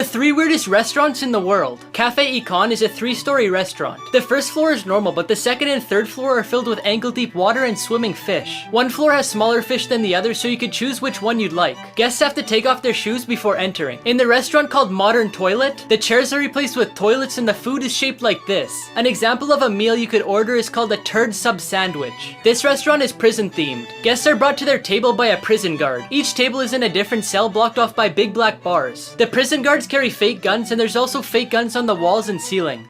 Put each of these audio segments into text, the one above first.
3 weirdest restaurants in the world. Cafe Econ is a 3-story restaurant. The first floor is normal, but the second and third floor are filled with ankle-deep water and swimming fish. One floor has smaller fish than the other, so you could choose which one you'd like. Guests have to take off their shoes before entering. In the restaurant called Modern Toilet, the chairs are replaced with toilets and the food is shaped like this. An example of a meal you could order is called a turd sub sandwich. This restaurant is prison themed. Guests are brought to their table by a prison guard. Each table is in a different cell blocked off by big black bars. The prison guards carry fake guns, and there's also fake guns on the walls and ceiling.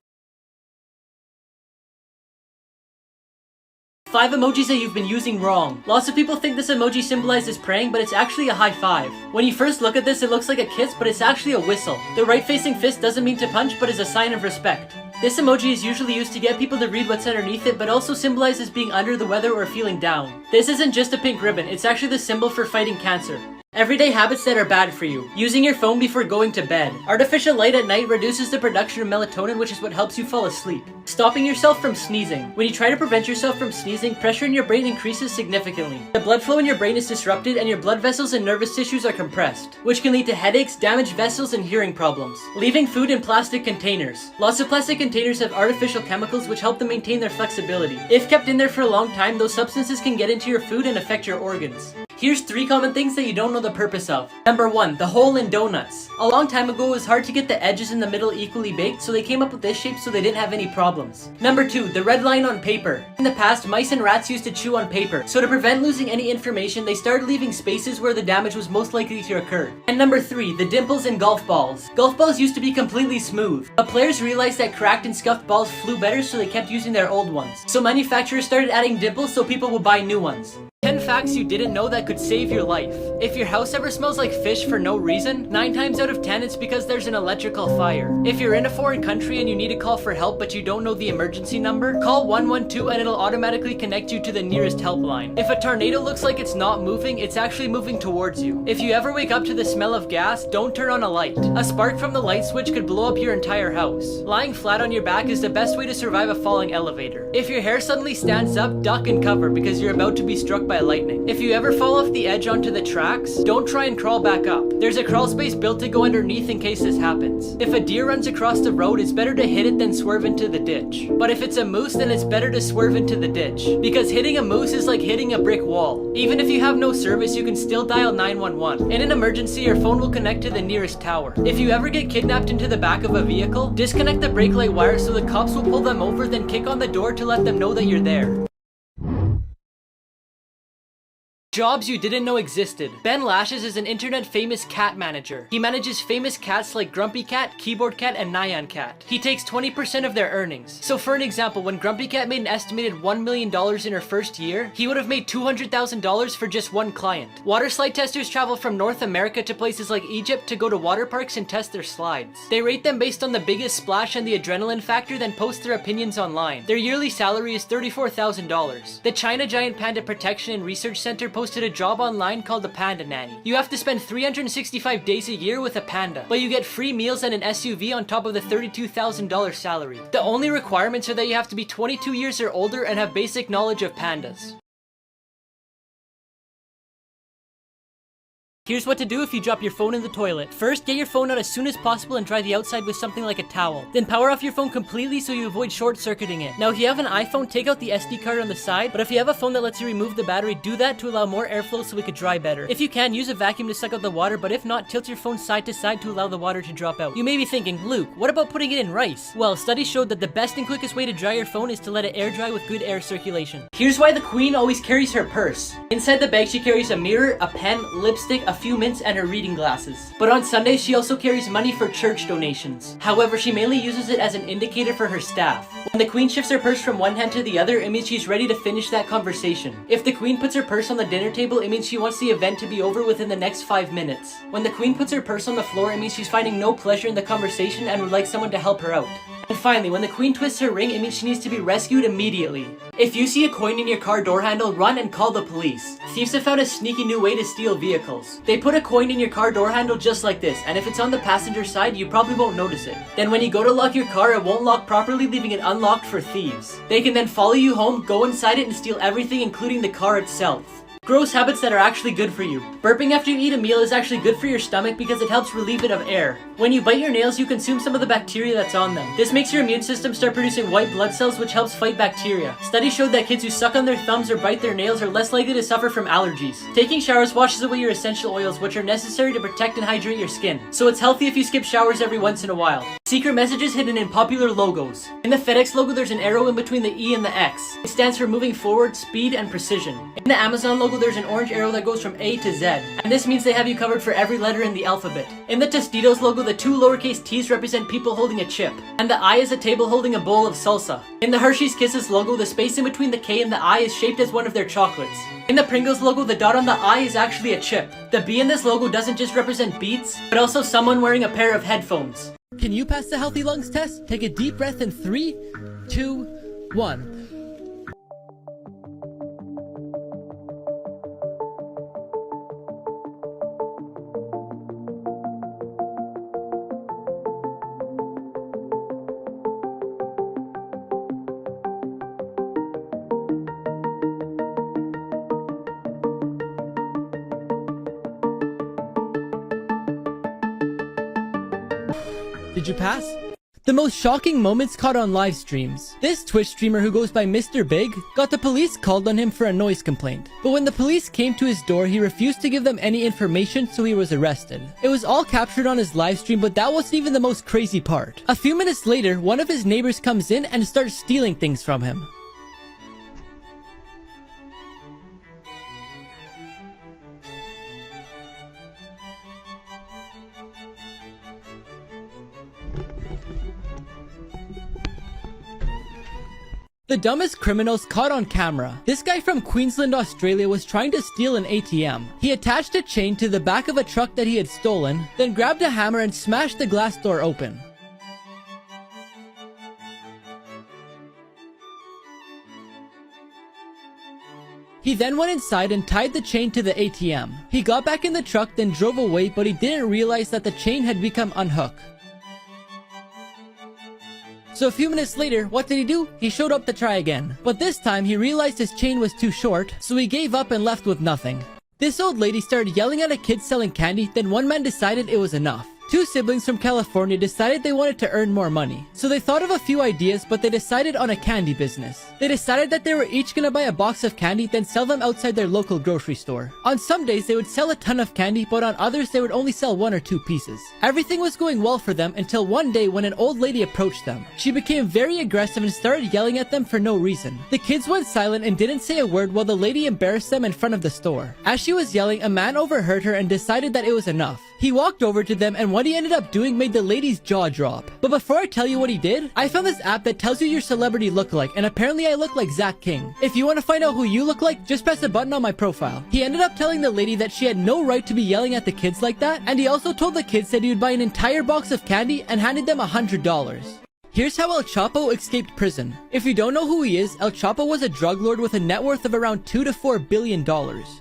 5 emojis that you've been using wrong. Lots of people think this emoji symbolizes praying, but it's actually a high five. When you first look at this, it looks like a kiss, but it's actually a whistle. The right-facing fist doesn't mean to punch, but is a sign of respect. This emoji is usually used to get people to read what's underneath it, but also symbolizes being under the weather or feeling down. This isn't just a pink ribbon, it's actually the symbol for fighting cancer. Everyday habits that are bad for you. Using your phone before going to bed. Artificial light at night reduces the production of melatonin, which is what helps you fall asleep. Stopping yourself from sneezing. When you try to prevent yourself from sneezing, pressure in your brain increases significantly. The blood flow in your brain is disrupted and your blood vessels and nervous tissues are compressed, which can lead to headaches, damaged vessels, and hearing problems. Leaving food in plastic containers. Lots of plastic containers have artificial chemicals which help them maintain their flexibility. If kept in there for a long time, those substances can get into your food and affect your organs. Here's 3 common things that you don't know the purpose of. Number 1, the hole in donuts. A long time ago, it was hard to get the edges in the middle equally baked, so they came up with this shape so they didn't have any problems. Number 2, the red line on paper. In the past, mice and rats used to chew on paper, so to prevent losing any information, they started leaving spaces where the damage was most likely to occur. And number 3, the dimples in golf balls. Golf balls used to be completely smooth, but players realized that cracked and scuffed balls flew better, so they kept using their old ones. So manufacturers started adding dimples so people would buy new ones. 10 facts you didn't know that could save your life. If your house ever smells like fish for no reason, 9 times out of 10 it's because there's an electrical fire. If you're in a foreign country and you need to call for help but you don't know the emergency number, call 112 and it'll automatically connect you to the nearest helpline. If a tornado looks like it's not moving, it's actually moving towards you. If you ever wake up to the smell of gas, don't turn on a light. A spark from the light switch could blow up your entire house. Lying flat on your back is the best way to survive a falling elevator. If your hair suddenly stands up, duck and cover because you're about to be struck by lightning. If you ever fall off the edge onto the tracks, don't try and crawl back up. There's a crawl space built to go underneath in case this happens. If a deer runs across the road, it's better to hit it than swerve into the ditch. But if it's a moose, then it's better to swerve into the ditch, because hitting a moose is like hitting a brick wall. Even if you have no service, you can still dial 911. In an emergency, your phone will connect to the nearest tower. If you ever get kidnapped into the back of a vehicle, disconnect the brake light wire so the cops will pull them over, then kick on the door to let them know that you're there. Jobs you didn't know existed. Ben Lashes is an internet famous cat manager. He manages famous cats like Grumpy Cat, Keyboard Cat, and Nyan Cat. He takes 20% of their earnings. So for an example, when Grumpy Cat made an estimated $1 million in her first year, he would have made $200,000 for just one client. Water slide testers travel from North America to places like Egypt to go to water parks and test their slides. They rate them based on the biggest splash and the adrenaline factor, then post their opinions online. Their yearly salary is $34,000. The China Giant Panda Protection and Research Center posted a job online called the Panda Nanny. You have to spend 365 days a year with a panda, but you get free meals and an SUV on top of the $32,000 salary. The only requirements are that you have to be 22 years or older and have basic knowledge of pandas. Here's what to do if you drop your phone in the toilet. First, get your phone out as soon as possible and dry the outside with something like a towel. Then power off your phone completely so you avoid short-circuiting it. Now if you have an iPhone, take out the SD card on the side, but if you have a phone that lets you remove the battery, do that to allow more airflow so it could dry better. If you can, use a vacuum to suck out the water, but if not, tilt your phone side to side to allow the water to drop out. You may be thinking, Luke, what about putting it in rice? Well, studies showed that the best and quickest way to dry your phone is to let it air dry with good air circulation. Here's why the Queen always carries her purse. Inside the bag she carries a mirror, a pen, lipstick, a few mints, and her reading glasses. But on Sundays, she also carries money for church donations. However, she mainly uses it as an indicator for her staff. When the Queen shifts her purse from one hand to the other, it means she's ready to finish that conversation. If the Queen puts her purse on the dinner table, it means she wants the event to be over within the next 5 minutes. When the Queen puts her purse on the floor, it means she's finding no pleasure in the conversation and would like someone to help her out. And finally, when the Queen twists her ring, it means she needs to be rescued immediately. If you see a coin in your car door handle, run and call the police. Thieves have found a sneaky new way to steal vehicles. They put a coin in your car door handle just like this, and if it's on the passenger side, you probably won't notice it. Then when you go to lock your car, it won't lock properly, leaving it unlocked for thieves. They can then follow you home, go inside it, and steal everything, including the car itself. Gross habits that are actually good for you. Burping after you eat a meal is actually good for your stomach because it helps relieve it of air. When you bite your nails, you consume some of the bacteria that's on them. This makes your immune system start producing white blood cells, which helps fight bacteria. Studies showed that kids who suck on their thumbs or bite their nails are less likely to suffer from allergies. Taking showers washes away your essential oils, which are necessary to protect and hydrate your skin. So it's healthy if you skip showers every once in a while. Secret messages hidden in popular logos. In the FedEx logo, there's an arrow in between the E and the X. It stands for moving forward, speed, and precision. In the Amazon logo, there's an orange arrow that goes from A to Z, and this means they have you covered for every letter in the alphabet. In the Tostitos logo, the two lowercase t's represent people holding a chip, and the I is a table holding a bowl of salsa. In the Hershey's Kisses logo, the space in between the K and the I is shaped as one of their chocolates. In the Pringles logo, the dot on the I is actually a chip. The B in this logo doesn't just represent beets, but also someone wearing a pair of headphones. Can you pass the healthy lungs test? Take a deep breath in 3, 2, 1. Did you pass? The most shocking moments caught on live streams. This Twitch streamer who goes by Mr. Big got the police called on him for a noise complaint. But when the police came to his door, he refused to give them any information, so he was arrested. It was all captured on his live stream, but that wasn't even the most crazy part. A few minutes later, one of his neighbors comes in and starts stealing things from him. The dumbest criminals caught on camera. This guy from Queensland, Australia was trying to steal an ATM. He attached a chain to the back of a truck that he had stolen, then grabbed a hammer and smashed the glass door open. He then went inside and tied the chain to the ATM. He got back in the truck, then drove away, but he didn't realize that the chain had become unhooked. So a few minutes later, what did he do? He showed up to try again. But this time, he realized his chain was too short, so he gave up and left with nothing. This old lady started yelling at a kid selling candy, then one man decided it was enough. Two siblings from California decided they wanted to earn more money. So they thought of a few ideas, but they decided on a candy business. They decided that they were each gonna buy a box of candy, then sell them outside their local grocery store. On some days, they would sell a ton of candy, but on others, they would only sell 1 or 2 pieces. Everything was going well for them until one day when an old lady approached them. She became very aggressive and started yelling at them for no reason. The kids went silent and didn't say a word while the lady embarrassed them in front of the store. As she was yelling, a man overheard her and decided that it was enough. He walked over to them, and what he ended up doing made the lady's jaw drop. But before I tell you what he did, I found this app that tells you your celebrity lookalike, and apparently I look like Zach King. If you want to find out who you look like, just press a button on my profile. He ended up telling the lady that she had no right to be yelling at the kids like that, and he also told the kids that he would buy an entire box of candy and handed them $100. Here's how El Chapo escaped prison. If you don't know who he is, El Chapo was a drug lord with a net worth of around $2 to $4 billion.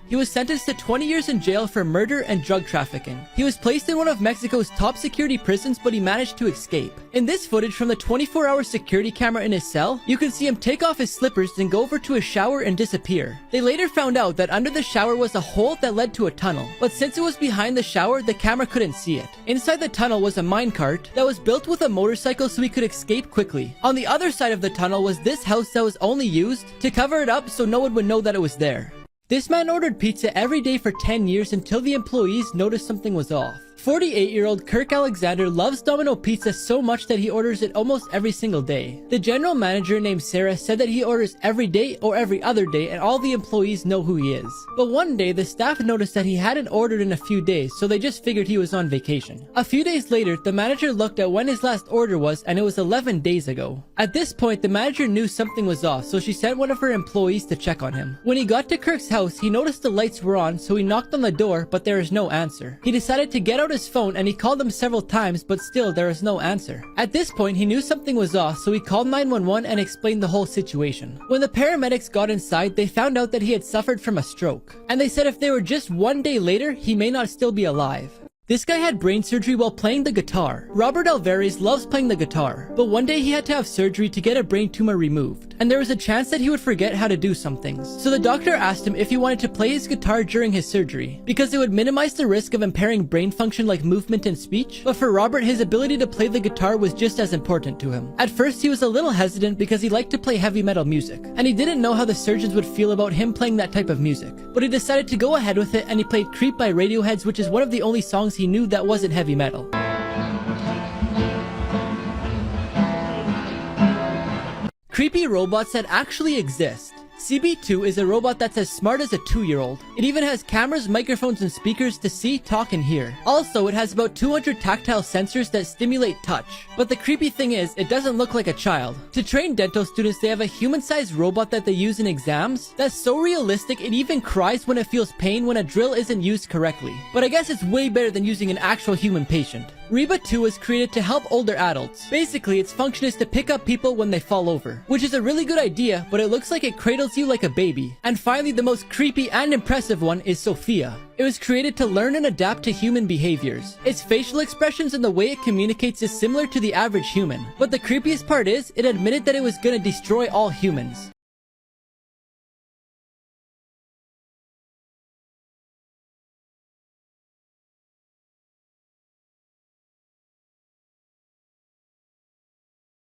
He was sentenced to 20 years in jail for murder and drug trafficking. He was placed in one of Mexico's top security prisons, but he managed to escape. In this footage from the 24-hour security camera in his cell, you can see him take off his slippers, then go over to his shower and disappear. They later found out that under the shower was a hole that led to a tunnel, but since it was behind the shower, the camera couldn't see it. Inside the tunnel was a minecart that was built with a motorcycle so he could escape quickly. On the other side of the tunnel was this house that was only used to cover it up so no one would know that it was there. This man ordered pizza every day for 10 years until the employees noticed something was off. 48-year-old Kirk Alexander loves Domino Pizza so much that he orders it almost every single day. The general manager named Sarah said that he orders every day or every other day, and all the employees know who he is. But one day, the staff noticed that he hadn't ordered in a few days, so they just figured he was on vacation. A few days later, the manager looked at when his last order was, and it was 11 days ago. At this point, the manager knew something was off, so she sent one of her employees to check on him. When he got to Kirk's house, he noticed the lights were on, so he knocked on the door, but there is no answer. He decided to get out his phone and he called them several times, but still there was no answer. At this point, he knew something was off, so he called 911 and explained the whole situation. When the paramedics got inside, they found out that he had suffered from a stroke, and they said if they were just one day later, he may not still be alive. This guy had brain surgery while playing the guitar. Robert Alvarez loves playing the guitar, but one day he had to have surgery to get a brain tumor removed. and there was a chance that he would forget how to do some things. So the doctor asked him if he wanted to play his guitar during his surgery, because it would minimize the risk of impairing brain function like movement and speech. But for Robert, his ability to play the guitar was just as important to him. At first, he was a little hesitant because he liked to play heavy metal music, and he didn't know how the surgeons would feel about him playing that type of music. But he decided to go ahead with it, and he played Creep by Radiohead, which is one of the only songs he knew that wasn't heavy metal. Creepy robots that actually exist. CB2 is a robot that's as smart as a 2-year-old. It even has cameras, microphones, and speakers to see, talk, and hear. Also, it has about 200 tactile sensors that stimulate touch. But the creepy thing is, it doesn't look like a child. To train dental students, they have a human-sized robot that they use in exams that's so realistic it even cries when it feels pain when a drill isn't used correctly. But I guess it's way better than using an actual human patient. Reba 2 was created to help older adults. Basically, its function is to pick up people when they fall over, which is a really good idea, but it looks like it cradles you like a baby. And finally, the most creepy and impressive one is Sophia. It was created to learn and adapt to human behaviors. Its facial expressions and the way it communicates is similar to the average human. But the creepiest part is, it admitted that it was gonna destroy all humans.